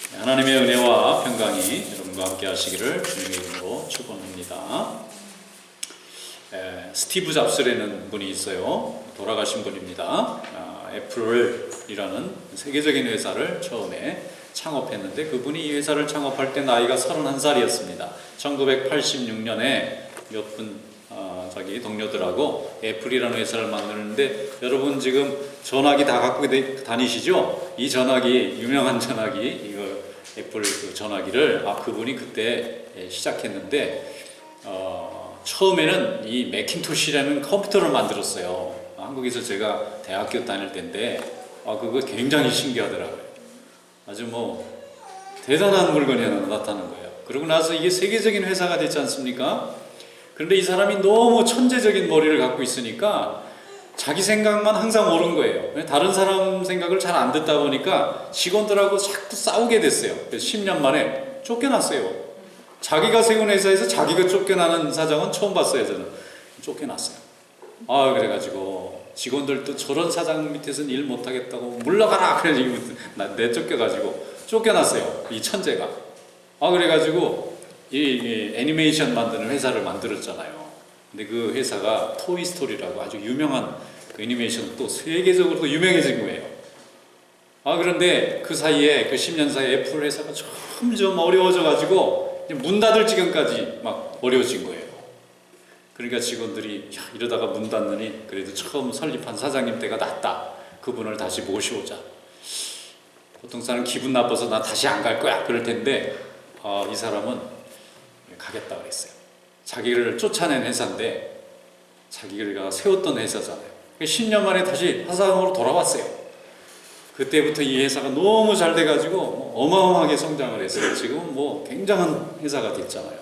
하나님의 은혜와 평강이 여러분과 함께 하시기를 주님의 이름으로 축원합니다. 스티브 잡스라는 분이 있어요. 돌아가신 분입니다. 애플이라는 세계적인 회사를 처음에 창업했는데 그분이 이 회사를 창업할 때 나이가 31살이었습니다. 1986년에 몇 분 자기 동료들하고 애플이라는 회사를 만드는데, 여러분 지금 전화기 다 갖고 다니시죠? 이 전화기, 유명한 전화기, 이거 애플 그 전화기를 그분이 그때 시작했는데, 처음에는 이 매킨토시라는 컴퓨터를 만들었어요. 한국에서 제가 대학교 다닐 때인데 그거 굉장히 신기하더라고요. 아주 뭐 대단한 물건이 하나 나타나는 거예요. 그러고 나서 이게 세계적인 회사가 됐지 않습니까? 그런데 이 사람이 너무 천재적인 머리를 갖고 있으니까 자기 생각만 항상 옳은 거예요. 다른 사람 생각을 잘 안 듣다 보니까 직원들하고 자꾸 싸우게 됐어요. 그래서 10년 만에 쫓겨났어요. 자기가 세운 회사에서 자기가 쫓겨나는 사장은 처음 봤어요. 저는 쫓겨났어요. 그래가지고 직원들도 저런 사장 밑에서는 일 못하겠다고 물러가라 그래가지고 내쫓겨가지고 쫓겨났어요. 이 천재가. 그래가지고 이 애니메이션 만드는 회사를 만들었잖아요. 근데 그 회사가 토이스토리라고 아주 유명한 그 애니메이션 또 세계적으로도 유명해진 거예요. 그런데 그 사이에 그 10년 사이에 애플 회사가 점점 어려워져가지고 문 닫을 지경까지 막 어려워진 거예요. 그러니까 직원들이 이러다가 문 닫느니 그래도 처음 설립한 사장님 때가 낫다. 그분을 다시 모셔오자. 보통 사람 기분 나빠서 나 다시 안 갈 거야 그럴 텐데 이 사람은 가겠다 그랬어요. 자기를 쫓아낸 회사인데 자기가 세웠던 회사잖아요. 10년 만에 다시 사장으로 돌아왔어요. 그때부터 이 회사가 너무 잘 돼가지고 어마어마하게 성장을 했어요. 지금은 뭐 굉장한 회사가 됐잖아요.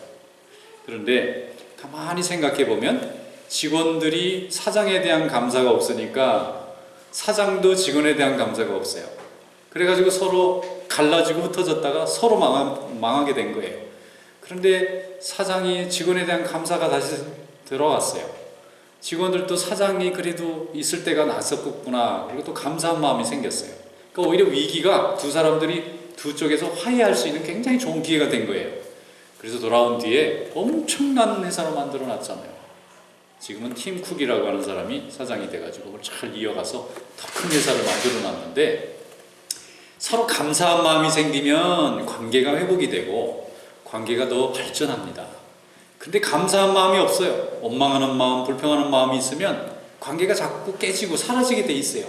그런데 가만히 생각해 보면 직원들이 사장에 대한 감사가 없으니까 사장도 직원에 대한 감사가 없어요. 그래가지고 서로 갈라지고 흩어졌다가 서로 망하게 된 거예요. 그런데 사장이 직원에 대한 감사가 다시 들어왔어요. 직원들도 사장이 그래도 있을 때가 났었구나. 그리고 또 감사한 마음이 생겼어요. 그러니까 오히려 위기가 두 사람들이 두 쪽에서 화해할 수 있는 굉장히 좋은 기회가 된 거예요. 그래서 돌아온 뒤에 엄청난 회사로 만들어 놨잖아요. 지금은 팀 쿡이라고 하는 사람이 사장이 돼가지고 그걸 잘 이어가서 더 큰 회사를 만들어 놨는데, 서로 감사한 마음이 생기면 관계가 회복이 되고 관계가 더 발전합니다. 근데 감사한 마음이 없어요. 원망하는 마음, 불평하는 마음이 있으면 관계가 자꾸 깨지고 사라지게 돼 있어요.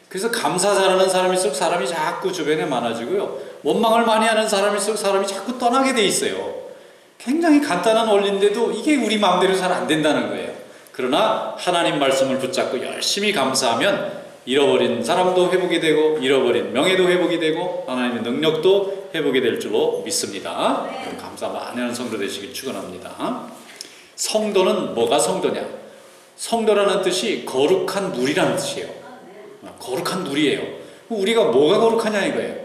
그래서 감사 잘하는 사람일수록 사람이 자꾸 주변에 많아지고요. 원망을 많이 하는 사람일수록 사람이 자꾸 떠나게 돼 있어요. 굉장히 간단한 원리인데도 이게 우리 마음대로 잘 안 된다는 거예요. 그러나 하나님 말씀을 붙잡고 열심히 감사하면 잃어버린 사람도 회복이 되고 잃어버린 명예도 회복이 되고 하나님의 능력도 회복이 될 줄로 믿습니다. 감사 많이 하는 성도 되시길 축원합니다. 성도는 뭐가 성도냐? 성도라는 뜻이 거룩한 물이라는 뜻이에요. 거룩한 물이에요. 우리가 뭐가 거룩하냐 이거예요.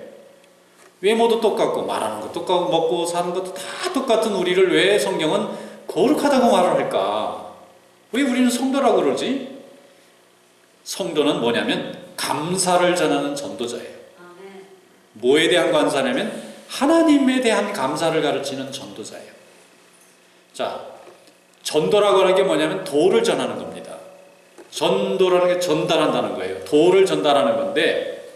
외모도 똑같고 말하는 것도 똑같고 먹고 사는 것도 다 똑같은 우리를 왜 성경은 거룩하다고 말을 할까? 왜 우리는 성도라고 그러지? 성도는 뭐냐면 감사를 전하는 전도자예요. 뭐에 대한 감사냐면 하나님에 대한 감사를 가르치는 전도자예요. 자, 전도라고 하는 게 뭐냐면 도를 전하는 겁니다. 전도라는 게 전달한다는 거예요. 도를 전달하는 건데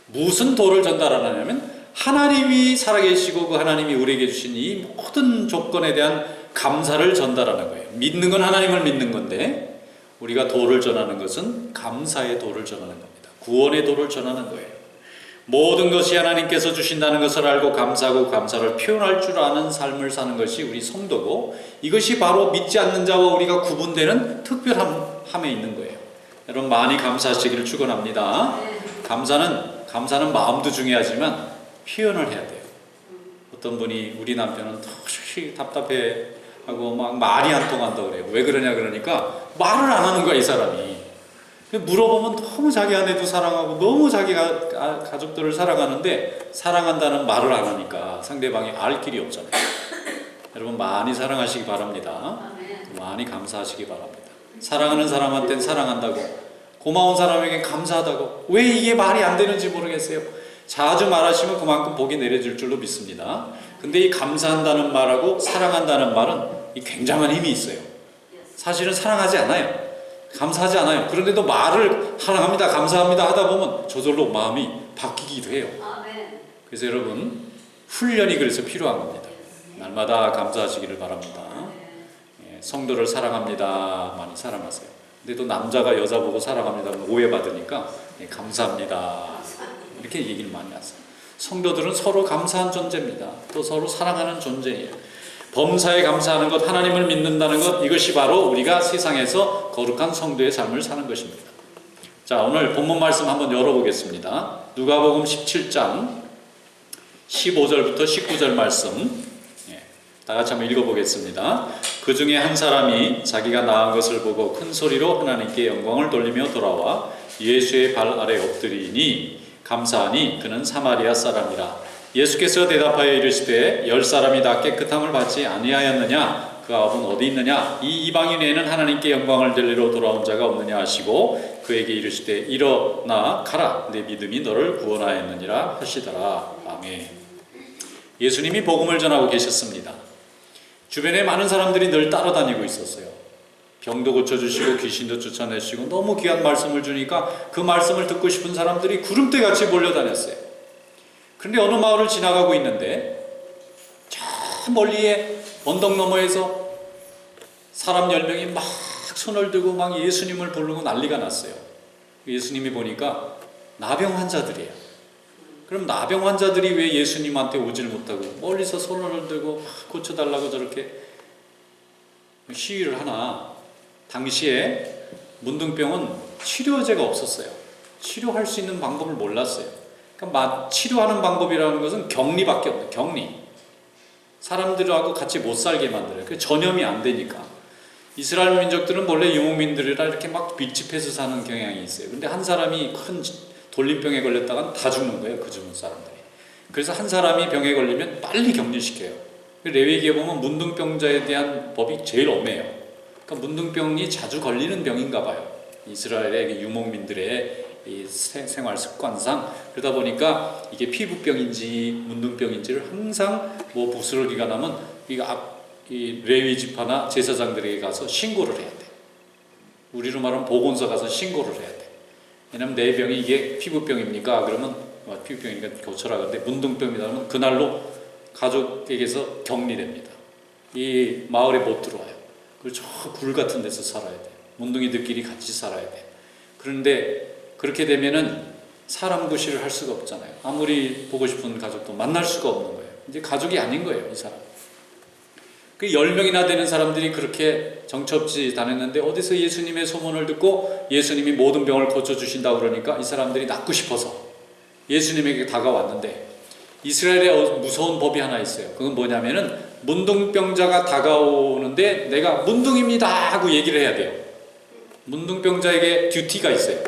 무슨 도를 전달하냐면 하나님이 살아계시고 그 하나님이 우리에게 주신 이 모든 조건에 대한 감사를 전달하는 거예요. 믿는 건 하나님을 믿는 건데 우리가 도를 전하는 것은 감사의 도를 전하는 겁니다. 구원의 도를 전하는 거예요. 모든 것이 하나님께서 주신다는 것을 알고 감사하고 감사를 표현할 줄 아는 삶을 사는 것이 우리 성도고, 이것이 바로 믿지 않는 자와 우리가 구분되는 특별함에 있는 거예요. 여러분 많이 감사하시기를 축원합니다. 감사는 마음도 중요하지만 표현을 해야 돼요. 어떤 분이 우리 남편은 턱 답답해하고 막 말이 안 통한다고 그래요. 왜 그러냐 그러니까 말을 안 하는 거야 이 사람이. 물어보면 너무 자기 아내도 사랑하고 너무 자기가 가족들을 사랑하는데 사랑한다는 말을 안 하니까 상대방이 알 길이 없잖아요. 여러분 많이 사랑하시기 바랍니다. 많이 감사하시기 바랍니다. 사랑하는 사람한테는 사랑한다고, 고마운 사람에게 감사하다고. 왜 이게 말이 안 되는지 모르겠어요. 자주 말하시면 그만큼 복이 내려질 줄로 믿습니다. 근데 이 감사한다는 말하고 사랑한다는 말은 이 굉장한 힘이 있어요. 사실은 사랑하지 않아요. 감사하지 않아요. 그런데도 말을 사랑합니다, 감사합니다 하다 보면 저절로 마음이 바뀌기도 해요. 그래서 여러분, 훈련이 그래서 필요한 겁니다. 날마다 감사하시기를 바랍니다. 성도를 사랑합니다, 많이 사랑하세요. 근데 또 남자가 여자 보고 사랑합니다 하면 오해받으니까 감사합니다 이렇게 얘기를 많이 하세요. 성도들은 서로 감사한 존재입니다. 또 서로 사랑하는 존재예요. 범사에 감사하는 것, 하나님을 믿는다는 것, 이것이 바로 우리가 세상에서 거룩한 성도의 삶을 사는 것입니다. 자, 오늘 본문 말씀 한번 열어보겠습니다. 누가복음 17장 15절부터 19절 말씀, 다 같이 한번 읽어보겠습니다. 그 중에 한 사람이 자기가 나은 것을 보고 큰 소리로 하나님께 영광을 돌리며 돌아와 예수의 발 아래 엎드리니 감사하니 그는 사마리아 사람이라. 예수께서 대답하여 이르시되 10사람이 다 깨끗함을 받지 아니하였느냐? 그 아홉은 어디 있느냐? 이 이방인 외에는 하나님께 영광을 돌리러 돌아온 자가 없느냐 하시고 그에게 이르시되 일어나 가라, 내 믿음이 너를 구원하였느니라 하시더라. 아멘. 예수님이 복음을 전하고 계셨습니다. 주변에 많은 사람들이 늘 따라다니고 있었어요. 병도 고쳐주시고 귀신도 쫓아내시고 너무 귀한 말씀을 주니까 그 말씀을 듣고 싶은 사람들이 구름대같이 몰려다녔어요. 그런데 어느 마을을 지나가고 있는데 저 멀리에 언덕 너머에서 사람 10명이 막 손을 들고 막 예수님을 부르고 난리가 났어요. 예수님이 보니까 나병 환자들이에요. 그럼 나병 환자들이 왜 예수님한테 오질 못하고 멀리서 손을 들고 고쳐달라고 저렇게 시위를 하나? 당시에 문둥병은 치료제가 없었어요. 치료할 수 있는 방법을 몰랐어요. 그러니까 치료하는 방법이라는 것은 격리밖에 없어요. 격리. 사람들하고 같이 못 살게 만들어요. 그 전염이 안 되니까. 이스라엘 민족들은 원래 유목민들이라 이렇게 막 밀집해서 사는 경향이 있어요. 근데 한 사람이 큰 돌림병에 걸렸다간 다 죽는 거예요, 그 주변 사람들이. 그래서 한 사람이 병에 걸리면 빨리 격리시켜요. 레위기에 보면 문둥병자에 대한 법이 제일 엄해요. 그러니까 문둥병이 자주 걸리는 병인가 봐요. 이스라엘의 유목민들의 이 생활 습관상. 그러다 보니까 이게 피부병인지 문둥병인지를 항상 뭐 부스러기가 나면 이 레위 지파나 제사장들에게 가서 신고를 해야 돼. 우리로 말하면 보건소 가서 신고를 해야 돼. 왜냐면 내 병이 이게 피부병입니까? 그러면 피부병이니까 고쳐라. 그런데 문둥병이다 하면 그날로 가족에게서 격리됩니다. 이 마을에 못 들어와요. 그리고 저 굴 같은 데서 살아야 돼. 문둥이들끼리 같이 살아야 돼. 그런데 그렇게 되면은 사람 구실을 할 수가 없잖아요. 아무리 보고 싶은 가족도 만날 수가 없는 거예요. 이제 가족이 아닌 거예요, 이 사람. 그 10명이나 되는 사람들이 그렇게 정처없이 다녔는데 어디서 예수님의 소문을 듣고 예수님이 모든 병을 고쳐주신다고 그러니까 이 사람들이 낫고 싶어서 예수님에게 다가왔는데 이스라엘에 무서운 법이 하나 있어요. 그건 뭐냐면은 문둥병자가 다가오는데 내가 문둥입니다 하고 얘기를 해야 돼요. 문둥병자에게 듀티가 있어요.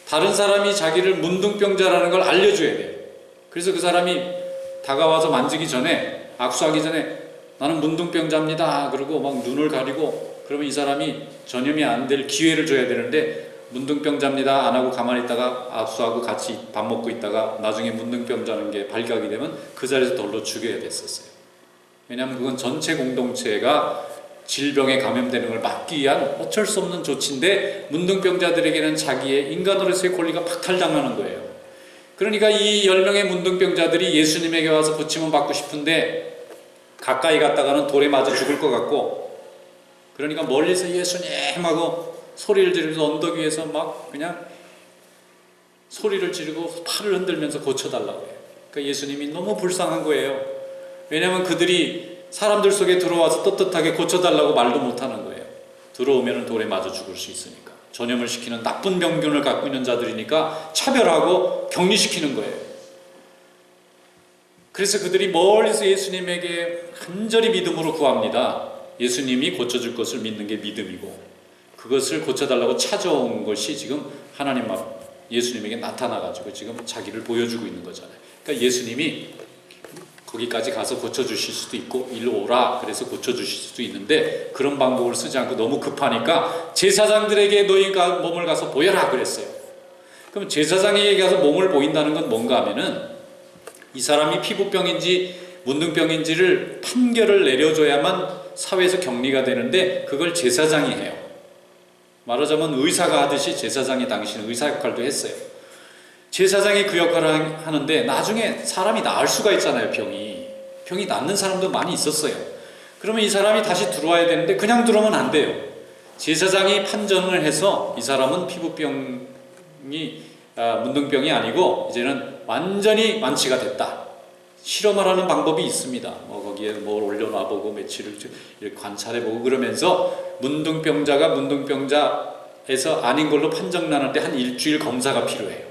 다른 사람이 자기를 문둥병자라는 걸 알려줘야 돼요. 그래서 그 사람이 다가와서 만지기 전에, 악수하기 전에 나는 문둥병자입니다 그러고 막 눈을 가리고, 그러면 이 사람이 전염이 안 될 기회를 줘야 되는데 문둥병자입니다 안 하고 가만히 있다가 악수하고 같이 밥 먹고 있다가 나중에 문둥병자는 게 발각이 되면 그 자리에서 돌로 죽여야 됐었어요. 왜냐하면 그건 전체 공동체가 질병에 감염되는 걸 막기 위한 어쩔 수 없는 조치인데 문둥병자들에게는 자기의 인간으로서의 권리가 박탈당하는 거예요. 그러니까 이 10명의 문둥병자들이 예수님에게 와서 고침을 받고 싶은데 가까이 갔다가는 돌에 맞아 죽을 것 같고, 그러니까 멀리서 예수님 하고 소리를 지르면서 언덕 위에서 막 그냥 소리를 지르고 팔을 흔들면서 고쳐달라고 해요. 그러니까 예수님이 너무 불쌍한 거예요. 왜냐하면 그들이 사람들 속에 들어와서 떳떳하게 고쳐달라고 말도 못하는 거예요. 들어오면 돌에 맞아 죽을 수 있으니까. 전염을 시키는 나쁜 병균을 갖고 있는 자들이니까 차별하고 격리시키는 거예요. 그래서 그들이 멀리서 예수님에게 간절히 믿음으로 구합니다. 예수님이 고쳐줄 것을 믿는 게 믿음이고, 그것을 고쳐달라고 찾아온 것이 지금 하나님 예수님에게 나타나가지고 지금 자기를 보여주고 있는 거잖아요. 그러니까 예수님이 거기까지 가서 고쳐주실 수도 있고 일로 오라 그래서 고쳐주실 수도 있는데 그런 방법을 쓰지 않고 너무 급하니까 제사장들에게 너희가 몸을 가서 보여라 그랬어요. 그럼 제사장에게 가서 몸을 보인다는 건 뭔가 하면은 이 사람이 피부병인지 문둥병인지를 판결을 내려줘야만 사회에서 격리가 되는데 그걸 제사장이 해요. 말하자면 의사가 하듯이 제사장이 당시는 의사 역할도 했어요. 제사장이 그 역할을 하는데 나중에 사람이 나을 수가 있잖아요. 병이 낫는 사람도 많이 있었어요. 그러면 이 사람이 다시 들어와야 되는데 그냥 들어오면 안 돼요. 제사장이 판정을 해서 이 사람은 피부병이 문둥병이 아니고 이제는 완전히 완치가 됐다. 실험을 하는 방법이 있습니다. 거기에 뭘 올려놔보고 며칠을 이렇게 관찰해보고 그러면서 문둥병자가 문둥병자에서 아닌 걸로 판정나는데 한 일주일 검사가 필요해요.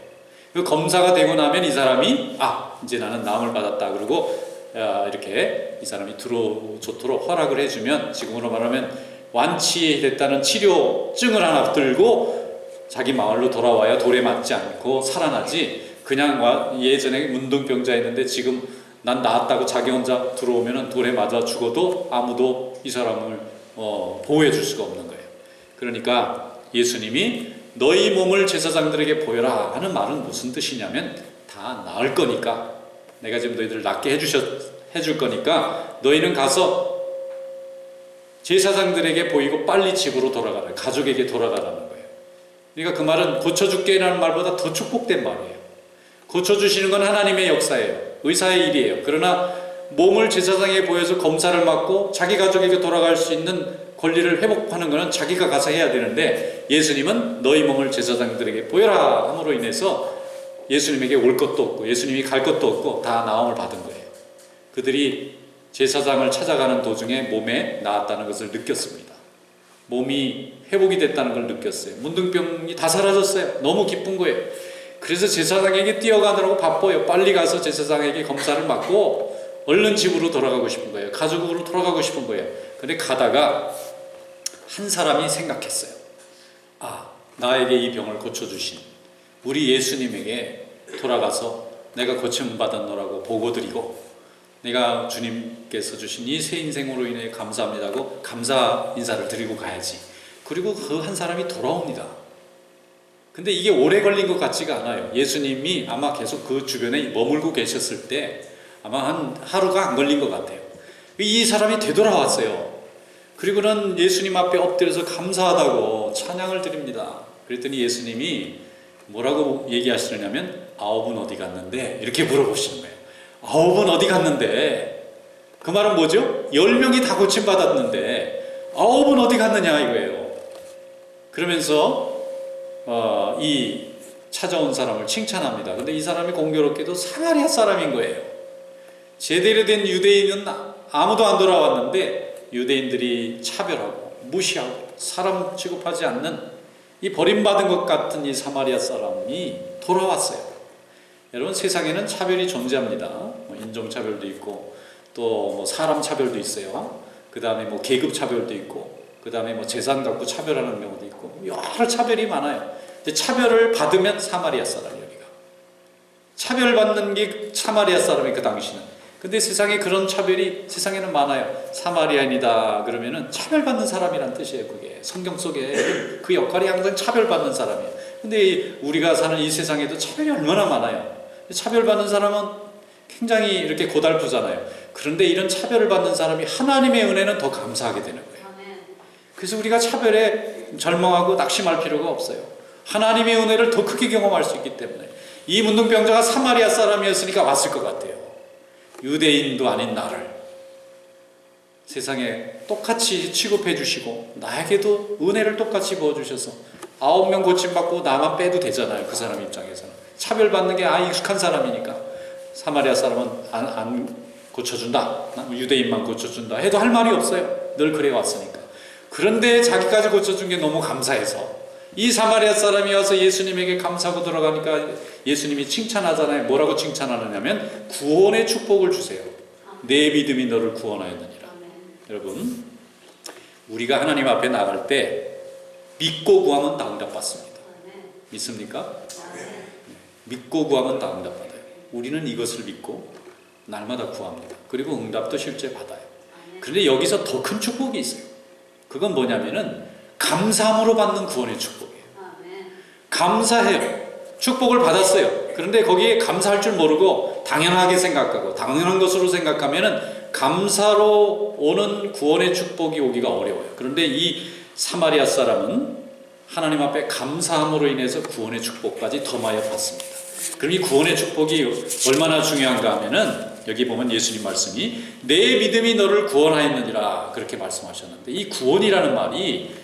그 검사가 되고 나면 이 사람이 이제 나는 나음을 받았다 그러고 이렇게 이 사람이 들어오도록 허락을 해주면 지금으로 말하면 완치됐다는 치료증을 하나 들고 자기 마을로 돌아와야 돌에 맞지 않고 살아나지 그냥 예전에 문둥병자였는데 지금 난 나았다고 자기 혼자 들어오면 돌에 맞아 죽어도 아무도 이 사람을 보호해 줄 수가 없는 거예요. 그러니까 예수님이 너희 몸을 제사장들에게 보여라 하는 말은 무슨 뜻이냐면 다 나을 거니까 내가 지금 너희들을 낫게 해줄 거니까 너희는 가서 제사장들에게 보이고 빨리 집으로 돌아가라, 가족에게 돌아가라는 거예요. 그러니까 그 말은 고쳐줄게라는 말보다 더 축복된 말이에요. 고쳐주시는 건 하나님의 역사예요. 의사의 일이에요. 그러나 몸을 제사장에게 보여서 검사를 받고 자기 가족에게 돌아갈 수 있는 권리를 회복하는 것은 자기가 가서 해야 되는데 예수님은 너희 몸을 제사장들에게 보여라 함으로 인해서 예수님에게 올 것도 없고 예수님이 갈 것도 없고 다 나음을 받은 거예요. 그들이 제사장을 찾아가는 도중에 몸에 나았다는 것을 느꼈습니다. 몸이 회복이 됐다는 걸 느꼈어요. 문둥병이 다 사라졌어요. 너무 기쁜 거예요. 그래서 제사장에게 뛰어가느라고 바빠요. 빨리 가서 제사장에게 검사를 받고 얼른 집으로 돌아가고 싶은 거예요. 가족으로 돌아가고 싶은 거예요. 근데 가다가 한 사람이 생각했어요. 나에게 이 병을 고쳐주신 우리 예수님에게 돌아가서 내가 고침 받았노라고 보고드리고 내가 주님께서 주신 이 새 인생으로 인해 감사합니다고 감사 인사를 드리고 가야지. 그리고 그 한 사람이 돌아옵니다. 근데 이게 오래 걸린 것 같지가 않아요. 예수님이 아마 계속 그 주변에 머물고 계셨을 때 아마 한 하루가 안 걸린 것 같아요. 이 사람이 되돌아왔어요. 그리고는 예수님 앞에 엎드려서 감사하다고 찬양을 드립니다. 그랬더니 예수님이 뭐라고 얘기하시느냐면 9은 어디 갔는데 이렇게 물어보시는 거예요. 9은 어디 갔는데 그 말은 뭐죠? 10명이 다 고침받았는데 9은 어디 갔느냐 이거예요. 그러면서 이 찾아온 사람을 칭찬합니다. 근데 이 사람이 공교롭게도 사마리아 사람인 거예요. 제대로 된 유대인은 아무도 안 돌아왔는데 유대인들이 차별하고 무시하고 사람 취급하지 않는 이 버림받은 것 같은 이 사마리아 사람이 돌아왔어요. 여러분 세상에는 차별이 존재합니다. 인종차별도 있고 또 사람 차별도 있어요. 그 다음에 계급 차별도 있고 그 다음에 재산 갖고 차별하는 경우도 있고 여러 차별이 많아요. 근데 차별을 받으면 사마리아 사람이 여기가 차별받는 게 사마리아 사람이 그 당시는. 근데 세상에 그런 차별이 세상에는 많아요. 사마리아인이다 그러면은 차별받는 사람이란 뜻이에요. 그게 성경 속에 그 역할이 항상 차별받는 사람이에요. 근데 우리가 사는 이 세상에도 차별이 얼마나 많아요. 차별받는 사람은 굉장히 이렇게 고달프잖아요. 그런데 이런 차별을 받는 사람이 하나님의 은혜는 더 감사하게 되는 거예요. 그래서 우리가 차별에 절망하고 낙심할 필요가 없어요. 하나님의 은혜를 더 크게 경험할 수 있기 때문에. 이 문둥병자가 사마리아 사람이었으니까 왔을 것 같아요. 유대인도 아닌 나를 세상에 똑같이 취급해 주시고 나에게도 은혜를 똑같이 부어주셔서 9명 고침받고 나만 빼도 되잖아요. 그 사람 입장에서는 차별받는 게 익숙한 사람이니까. 사마리아 사람은 안 고쳐준다, 유대인만 고쳐준다 해도 할 말이 없어요. 늘 그래 왔으니까. 그런데 자기까지 고쳐준 게 너무 감사해서 이 사마리아 사람이 와서 예수님에게 감사하고 들어가니까 예수님이 칭찬하잖아요. 뭐라고 칭찬하느냐면 구원의 축복을 주세요. 내 믿음이 너를 구원하였느니라. 여러분 우리가 하나님 앞에 나갈 때 믿고 구하면 다 응답받습니다. 믿습니까? 믿고 구하면 다 응답받아요. 우리는 이것을 믿고 날마다 구합니다. 그리고 응답도 실제 받아요. 그런데 여기서 더 큰 축복이 있어요. 그건 뭐냐면은 감사함으로 받는 구원의 축복이에요. 감사해요. 축복을 받았어요. 그런데 거기에 감사할 줄 모르고 당연하게 생각하고 당연한 것으로 생각하면은 감사로 오는 구원의 축복이 오기가 어려워요. 그런데 이 사마리아 사람은 하나님 앞에 감사함으로 인해서 구원의 축복까지 더하여 받습니다. 그럼 이 구원의 축복이 얼마나 중요한가 하면은 여기 보면 예수님 말씀이 내 믿음이 너를 구원하였느니라 그렇게 말씀하셨는데, 이 구원이라는 말이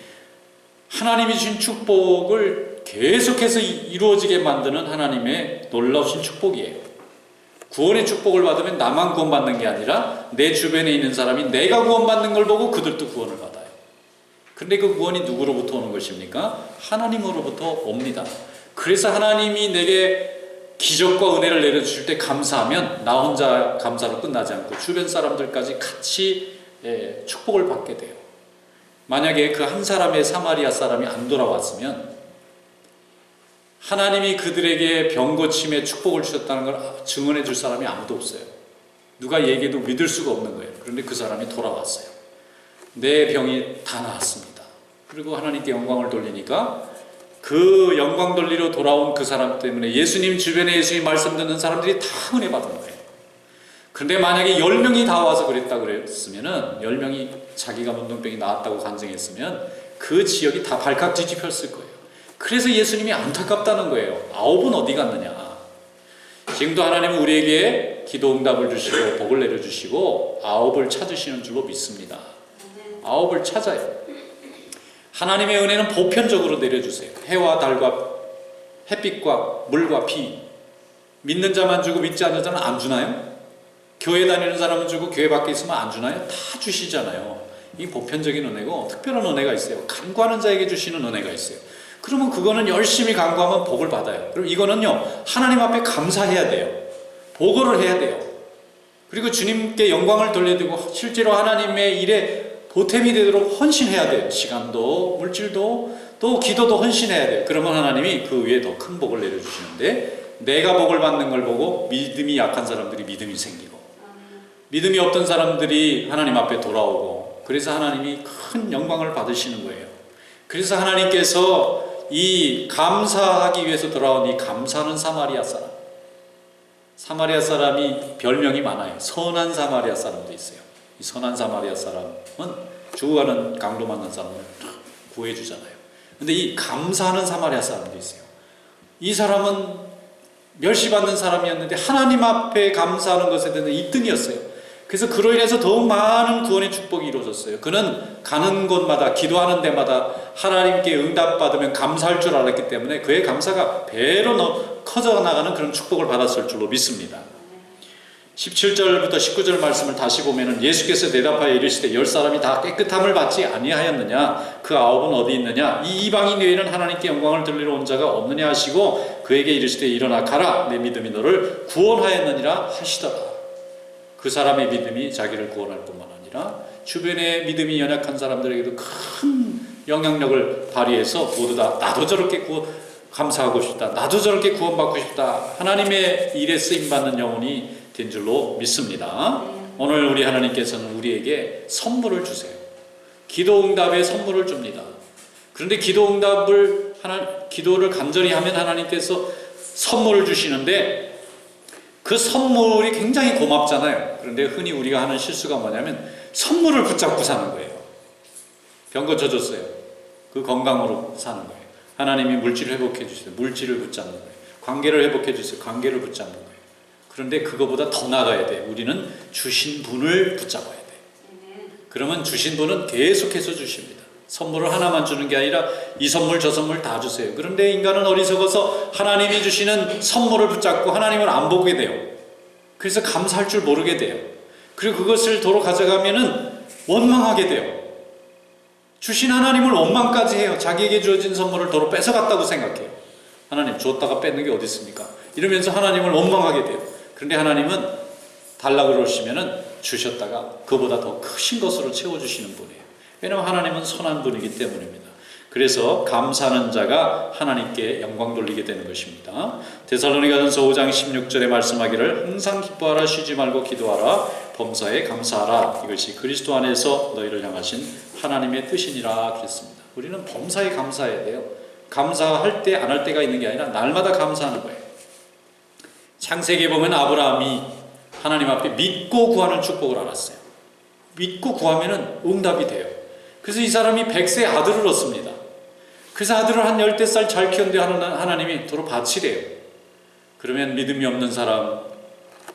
하나님이 주신 축복을 계속해서 이루어지게 만드는 하나님의 놀라우신 축복이에요. 구원의 축복을 받으면 나만 구원받는 게 아니라 내 주변에 있는 사람이 내가 구원받는 걸 보고 그들도 구원을 받아요. 그런데 그 구원이 누구로부터 오는 것입니까? 하나님으로부터 옵니다. 그래서 하나님이 내게 기적과 은혜를 내려주실 때 감사하면 나 혼자 감사로 끝나지 않고 주변 사람들까지 같이 축복을 받게 돼요. 만약에 그 한 사람의 사마리아 사람이 안 돌아왔으면 하나님이 그들에게 병 고침에 축복을 주셨다는 걸 증언해 줄 사람이 아무도 없어요. 누가 얘기해도 믿을 수가 없는 거예요. 그런데 그 사람이 돌아왔어요. 내 병이 다 나았습니다. 그리고 하나님께 영광을 돌리니까 그 영광 돌리러 돌아온 그 사람 때문에 예수님 주변에 예수님 말씀 듣는 사람들이 다 은혜 받은 거예요. 그런데 만약에 10명이 다 와서 그랬다 그랬으면은 10명이 자기가 문둥병이 나았다고 간증했으면 그 지역이 다 발칵 뒤집혔을 거예요. 그래서 예수님이 안타깝다는 거예요. 9은 어디 갔느냐. 지금도 하나님은 우리에게 기도 응답을 주시고 복을 내려주시고 9을 찾으시는 줄로 믿습니다. 9을 찾아요. 하나님의 은혜는 보편적으로 내려주세요. 해와 달과 햇빛과 물과 비. 믿는 자만 주고 믿지 않는 자는 안 주나요? 교회 다니는 사람은 주고 교회 밖에 있으면 안 주나요? 다 주시잖아요. 이 보편적인 은혜고 특별한 은혜가 있어요. 간구하는 자에게 주시는 은혜가 있어요. 그러면 그거는 열심히 간구하면 복을 받아요. 그럼 이거는요, 하나님 앞에 감사해야 돼요. 보고를 해야 돼요. 그리고 주님께 영광을 돌려드리고 실제로 하나님의 일에 보탬이 되도록 헌신해야 돼요. 시간도 물질도 또 기도도 헌신해야 돼요. 그러면 하나님이 그 위에 더 큰 복을 내려주시는데, 내가 복을 받는 걸 보고 믿음이 약한 사람들이 믿음이 생기고 믿음이 없던 사람들이 하나님 앞에 돌아오고, 그래서 하나님이 큰 영광을 받으시는 거예요. 그래서 하나님께서 이 감사하기 위해서 돌아온 이 감사하는 사마리아 사람, 사마리아 사람이 별명이 많아요. 선한 사마리아 사람도 있어요. 이 선한 사마리아 사람은 죽어가는 강도 만난 사람을 구해주잖아요. 근데 이 감사하는 사마리아 사람도 있어요. 이 사람은 멸시받는 사람이었는데 하나님 앞에 감사하는 것에 대해서 1등이었어요. 그래서 그로 인해서 더욱 많은 구원의 축복이 이루어졌어요. 그는 가는 곳마다 기도하는 데마다 하나님께 응답받으면 감사할 줄 알았기 때문에 그의 감사가 배로 커져 나가는 그런 축복을 받았을 줄로 믿습니다. 17절부터 19절 말씀을 다시 보면은 예수께서 대답하여 이르시되 10사람이 다 깨끗함을 받지 아니하였느냐? 그 9은 어디 있느냐? 이 이방인 외에는 하나님께 영광을 돌리러 온 자가 없느냐 하시고 그에게 이르시되 일어나 가라, 내 믿음이 너를 구원하였느니라 하시더라. 그 사람의 믿음이 자기를 구원할 뿐만 아니라 주변에 믿음이 연약한 사람들에게도 큰 영향력을 발휘해서 모두 다 나도 저렇게 감사하고 싶다, 나도 저렇게 구원받고 싶다, 하나님의 일에 쓰임받는 영혼이 된 줄로 믿습니다. 오늘 우리 하나님께서는 우리에게 선물을 주세요. 기도 응답에 선물을 줍니다. 그런데 기도 응답을 기도를 간절히 하면 하나님께서 선물을 주시는데 그 선물이 굉장히 고맙잖아요. 그런데 흔히 우리가 하는 실수가 뭐냐면 선물을 붙잡고 사는 거예요. 병 고쳐줬어요. 그 건강으로 사는 거예요. 하나님이 물질을 회복해 주세요. 물질을 붙잡는 거예요. 관계를 회복해 주세요. 관계를 붙잡는 거예요. 그런데 그거보다 더 나가야 돼. 우리는 주신 분을 붙잡아야 돼. 그러면 주신 분은 계속해서 주십니다. 선물을 하나만 주는 게 아니라 이 선물 저 선물 다 주세요. 그런데 인간은 어리석어서 하나님이 주시는 선물을 붙잡고 하나님을 안 보게 돼요. 그래서 감사할 줄 모르게 돼요. 그리고 그것을 도로 가져가면은 원망하게 돼요. 주신 하나님을 원망까지 해요. 자기에게 주어진 선물을 도로 뺏어갔다고 생각해요. 하나님 줬다가 뺏는 게 어디 있습니까? 이러면서 하나님을 원망하게 돼요. 그런데 하나님은 달라고 그러시면은 주셨다가 그보다 더 크신 것으로 채워주시는 분이에요. 왜냐하면 하나님은 선한 분이기 때문입니다. 그래서 감사하는 자가 하나님께 영광 돌리게 되는 것입니다. 데살로니가전서 5장 16절에 말씀하기를 항상 기뻐하라, 쉬지 말고 기도하라, 범사에 감사하라, 이것이 그리스도 안에서 너희를 향하신 하나님의 뜻이니라 그랬습니다. 우리는 범사에 감사해야 돼요. 감사할 때 안 할 때가 있는 게 아니라 날마다 감사하는 거예요. 창세기에 보면 아브라함이 하나님 앞에 믿고 구하는 축복을 알았어요. 믿고 구하면 응답이 돼요. 그래서 이 사람이 100세 아들을 얻습니다. 그래서 아들을 한 10살 잘 키웠는데 하나님이 도로 바치래요. 그러면 믿음이 없는 사람,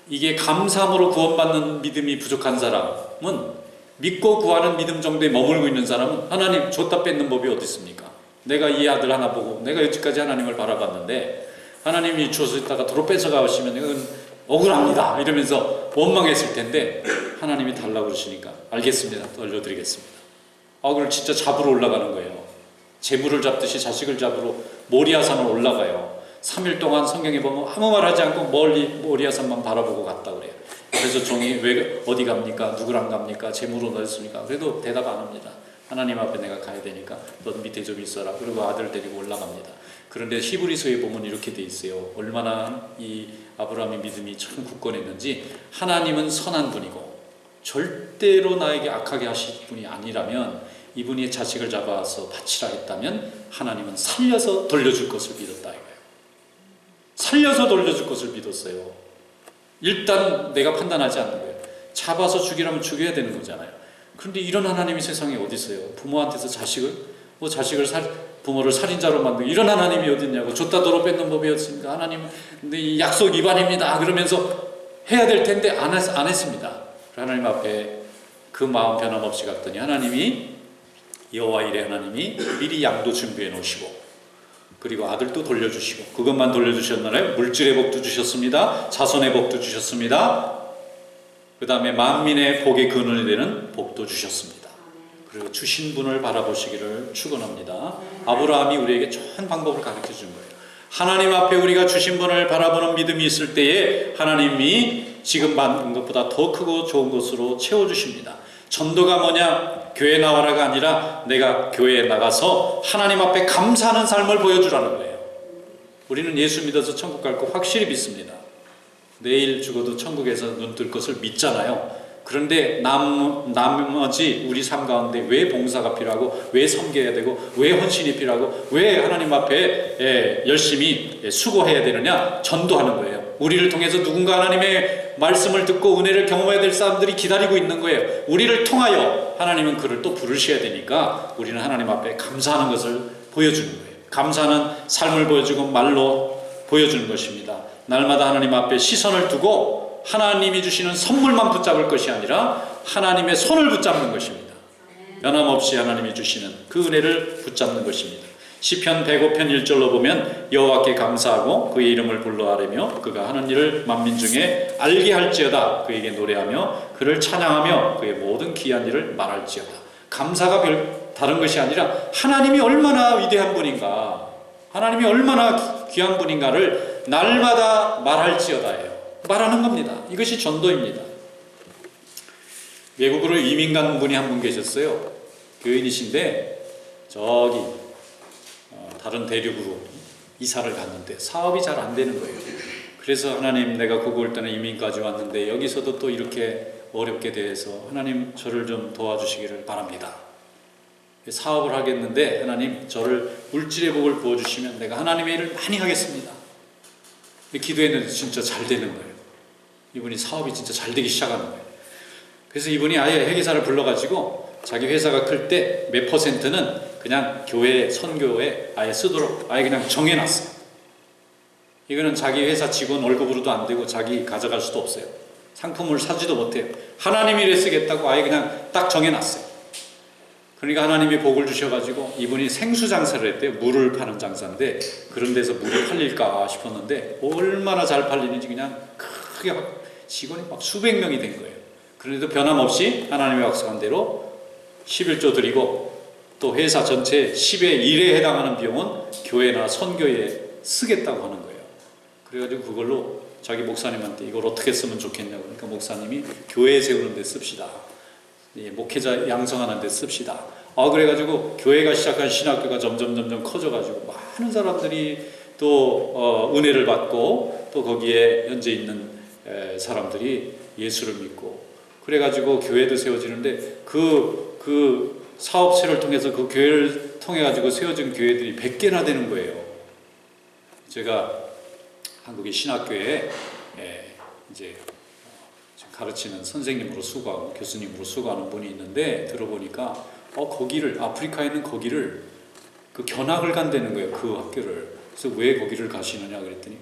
이게 감사함으로 구원받는 믿음이 부족한 사람은, 믿고 구하는 믿음 정도에 머물고 있는 사람은 하나님 줬다 뺏는 법이 어디 있습니까? 내가 이 아들 하나 보고 내가 여지까지 하나님을 바라봤는데 하나님이 주셨다가 도로 뺏어가시면 이건 억울합니다 이러면서 원망했을 텐데, 하나님이 달라고 그러시니까 알겠습니다, 돌려드리겠습니다. 그걸 진짜 잡으러 올라가는 거예요. 재물을 잡듯이 자식을 잡으러 모리아산을 올라가요. 3일 동안 성경에 보면 아무 말 하지 않고 멀리 모리아산만 바라보고 갔다 그래요. 그래서 종이 왜 어디 갑니까? 누구랑 갑니까? 재물은 어디 있습니까? 그래도 대답 안 합니다. 하나님 앞에 내가 가야 되니까 너 밑에 좀 있어라. 그리고 아들 데리고 올라갑니다. 그런데 히브리서에 보면 이렇게 돼 있어요. 얼마나 이 아브라함의 믿음이 참 굳건했는지, 하나님은 선한 분이고 절대로 나에게 악하게 하실 분이 아니라면, 이분이 자식을 잡아서 바치라 했다면 하나님은 살려서 돌려줄 것을 믿었다 이거예요. 살려서 돌려줄 것을 믿었어요. 일단 내가 판단하지 않는 거예요. 잡아서 죽이라면 죽여야 되는 거잖아요. 그런데 이런 하나님이 세상에 어디 있어요? 부모한테서 부모를 살인자로 만들고, 이런 하나님이 어디 있냐고. 줬다 도로 뺏는 법이었습니까? 하나님은 근데 이 약속 위반입니다 그러면서 해야 될 텐데 안 했습니다. 하나님 앞에 그 마음 변함없이 갔더니 하나님이, 여호와 이레 하나님이 미리 양도 준비해 놓으시고, 그리고 아들도 돌려주시고, 그것만 돌려주셨나요? 물질의 복도 주셨습니다. 자손의 복도 주셨습니다. 그 다음에 만민의 복의 근원이 되는 복도 주셨습니다. 그리고 주신 분을 바라보시기를 축원합니다. 아브라함이 우리에게 좋은 방법을 가르쳐 준 거예요. 하나님 앞에 우리가 주신 분을 바라보는 믿음이 있을 때에 하나님이 지금 받는 것보다 더 크고 좋은 것으로 채워주십니다. 전도가 뭐냐? 교회 나와라가 아니라 내가 교회에 나가서 하나님 앞에 감사하는 삶을 보여주라는 거예요. 우리는 예수 믿어서 천국 갈 거 확실히 믿습니다. 내일 죽어도 천국에서 눈 뜰 것을 믿잖아요. 그런데 나머지 우리 삶 가운데 왜 봉사가 필요하고, 왜 섬겨야 되고, 왜 헌신이 필요하고, 왜 하나님 앞에 열심히 수고해야 되느냐? 전도하는 거예요. 우리를 통해서 누군가 하나님의 말씀을 듣고 은혜를 경험해야 될 사람들이 기다리고 있는 거예요. 우리를 통하여 하나님은 그를 또 부르셔야 되니까 우리는 하나님 앞에 감사하는 것을 보여주는 거예요. 감사하는 삶을 보여주고 말로 보여주는 것입니다. 날마다 하나님 앞에 시선을 두고 하나님이 주시는 선물만 붙잡을 것이 아니라 하나님의 손을 붙잡는 것입니다. 변함없이 하나님이 주시는 그 은혜를 붙잡는 것입니다. 시편 105편 1절로 보면 여호와께 감사하고 그의 이름을 불러 아뢰며 그가 하는 일을 만민 중에 알게 할지어다. 그에게 노래하며 그를 찬양하며 그의 모든 귀한 일을 말할지어다. 감사가 다른 것이 아니라 하나님이 얼마나 위대한 분인가, 하나님이 얼마나 귀한 분인가를 날마다 말할지어다예요. 말하는 겁니다. 이것이 전도입니다. 외국으로 이민 간 분이 한 분 계셨어요. 교인이신데 저기 다른 대륙으로 이사를 갔는데 사업이 잘 안 되는 거예요. 그래서 하나님, 내가 거기 올 때는 이민까지 왔는데 여기서도 또 이렇게 어렵게 대해서 하나님 저를 좀 도와주시기를 바랍니다. 사업을 하겠는데 하나님 저를 물질의 복을 부어주시면 내가 하나님의 일을 많이 하겠습니다. 기도했는데 진짜 잘 되는 거예요. 이분이 사업이 진짜 잘 되기 시작하는 거예요. 그래서 이분이 아예 회계사를 불러가지고 자기 회사가 클 때 몇 퍼센트는 그냥 교회 선교에 아예 쓰도록 아예 그냥 정해놨어요. 이거는 자기 회사 직원 월급으로도 안 되고 자기 가져갈 수도 없어요. 상품을 사지도 못해요. 하나님이 이래 쓰겠다고 아예 그냥 딱 정해놨어요. 그러니까 하나님이 복을 주셔가지고 이분이 생수 장사를 했대요. 물을 파는 장사인데 그런 데서 물이 팔릴까 싶었는데 얼마나 잘 팔리는지 그냥 크게 직원이 막 수백 명이 된 거예요. 그런데도 변함없이 하나님의 약속한 대로 11조 드리고 또 회사 전체 10의 1에 해당하는 비용은 교회나 선교에 쓰겠다고 하는 거예요. 그래가지고 그걸로 자기 목사님한테 이걸 어떻게 쓰면 좋겠냐고. 그러니까 목사님이 교회 세우는 데 씁시다. 목회자 양성하는 데 씁시다. 그래가지고 교회가 시작한 신학교가 점점 커져가지고 많은 사람들이 또 은혜를 받고 또 거기에 현재 있는 사람들이 예수를 믿고 그래가지고 교회도 세워지는데 그 사업체를 통해서 그 교회를 통해 가지고 세워진 교회들이 100개나 되는 거예요. 제가 한국의 신학교에 이제 가르치는 선생님으로 수고하고 교수님으로 수고하는 분이 있는데 들어보니까 거기를 아프리카에 있는 거기를 그 견학을 간다는 거예요. 그 학교를. 그래서 왜 거기를 가시느냐 그랬더니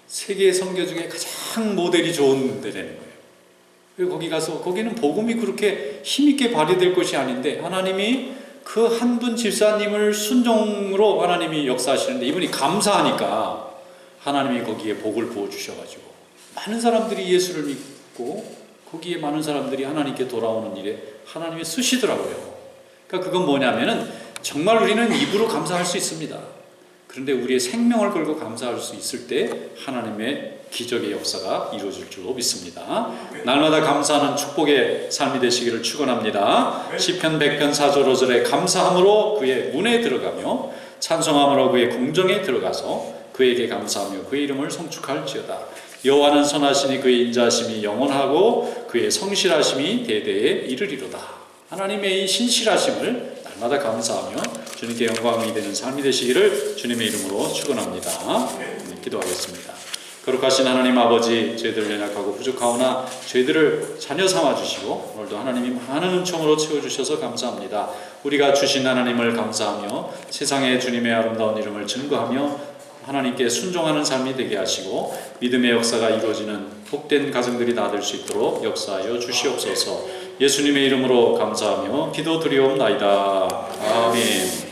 세계 선교 중에 가장 모델이 좋은 데라는 거예요. 그리고 거기 가서 거기는 복음이 그렇게 힘있게 발휘될 것이 아닌데 하나님이 그 한 분 집사님을 순종으로 하나님이 역사하시는데 이분이 감사하니까 하나님이 거기에 복을 부어주셔가지고 많은 사람들이 예수를 믿고 거기에 많은 사람들이 하나님께 돌아오는 일에 하나님이 쓰시더라고요. 그러니까 그건 뭐냐면은 정말 우리는 입으로 감사할 수 있습니다. 그런데 우리의 생명을 걸고 감사할 수 있을 때 하나님의 기적의 역사가 이루어질 줄로 믿습니다. 날마다 감사하는 축복의 삶이 되시기를 축원합니다. 시편 100편 4절 5절에 감사함으로 그의 문에 들어가며 찬송함으로 그의 궁정에 들어가서 그에게 감사하며 그의 이름을 송축할지어다. 여호와는 선하시니 그의 인자하심이 영원하고 그의 성실하심이 대대에 이르리로다. 하나님의 이 신실하심을 날마다 감사하며 주님께 영광이 되는 삶이 되시기를 주님의 이름으로 축원합니다. 기도하겠습니다. 거룩하신 하나님 아버지, 저희들 연약하고 부족하오나 저희들을 자녀 삼아주시고 오늘도 하나님이 많은 은총으로 채워주셔서 감사합니다. 우리가 주신 하나님을 감사하며 세상에 주님의 아름다운 이름을 증거하며 하나님께 순종하는 삶이 되게 하시고 믿음의 역사가 이루어지는 복된 가정들이 다 될 수 있도록 역사하여 주시옵소서. 예수님의 이름으로 감사하며 기도드리옵나이다. 아멘.